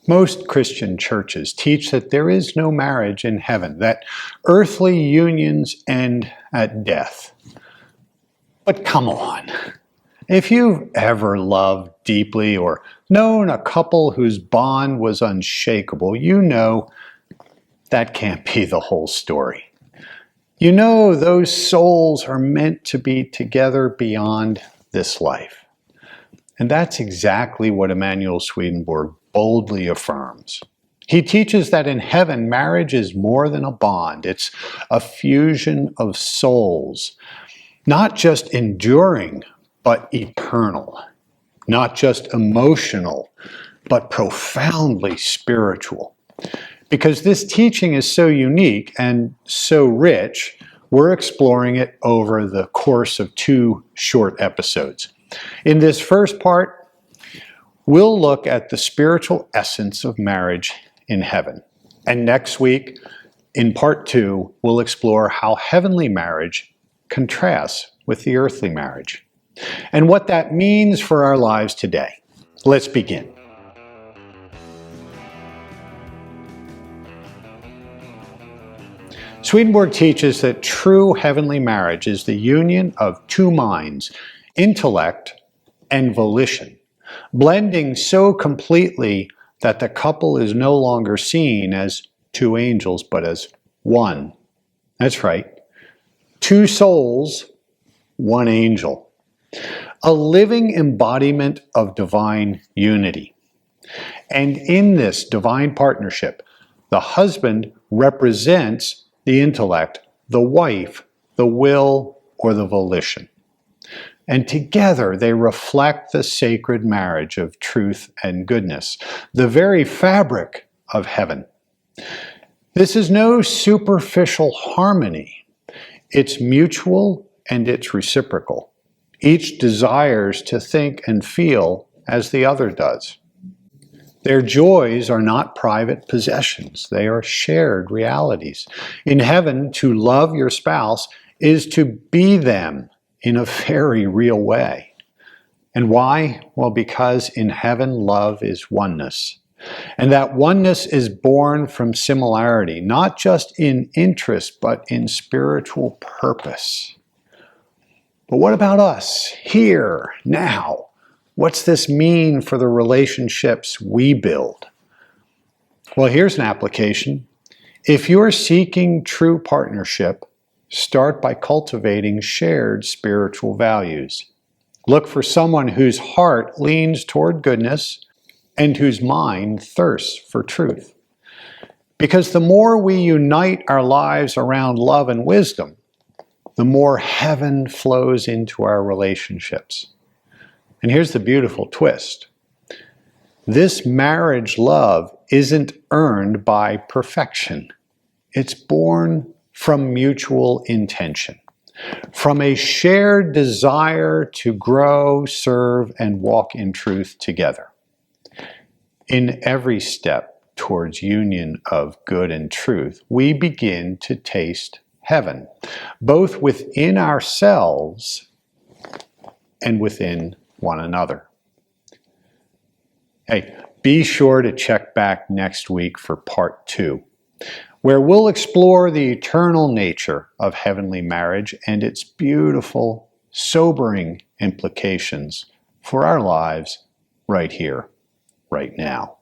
Most Christian churches teach that there is no marriage in heaven, that earthly unions end at death. But come on. If you've ever loved deeply or known a couple whose bond was unshakable, you know that can't be the whole story. You know those souls are meant to be together beyond this life. And that's exactly what Emanuel Swedenborg boldly affirms. He teaches that in heaven, marriage is more than a bond. It's a fusion of souls, not just enduring, but eternal. Not just emotional, but profoundly spiritual. Because this teaching is so unique and so rich, we're exploring it over the course of 2 short episodes. In this first part, we'll look at the spiritual essence of marriage in heaven. And next week, in part 2, we'll explore how heavenly marriage contrasts with the earthly marriage, and what that means for our lives today. Let's begin. Swedenborg teaches that true heavenly marriage is the union of 2 minds, intellect and volition, blending so completely that the couple is no longer seen as 2 angels, but as one. That's right. 2 souls, 1 angel. A living embodiment of divine unity. And in this divine partnership, the husband represents the intellect, the wife, the will, or the volition. And together they reflect the sacred marriage of truth and goodness, the very fabric of heaven. This is no superficial harmony. It's mutual and it's reciprocal. Each desires to think and feel as the other does. Their joys are not private possessions. They are shared realities. In heaven, to love your spouse is to be them in a very real way. And why? Well, because in heaven, love is oneness. And that oneness is born from similarity, not just in interest, but in spiritual purpose. But what about us, here, now? What's this mean for the relationships we build? Well, here's an application. If you're seeking true partnership, start by cultivating shared spiritual values. Look for someone whose heart leans toward goodness and whose mind thirsts for truth. Because the more we unite our lives around love and wisdom, the more heaven flows into our relationships. And here's the beautiful twist. This marriage love isn't earned by perfection. It's born from mutual intention, from a shared desire to grow, serve, and walk in truth together. In every step towards union of good and truth, we begin to taste heaven, both within ourselves and within one another. Hey, be sure to check back next week for part 2, where we'll explore the eternal nature of heavenly marriage and its beautiful, sobering implications for our lives right here, right now.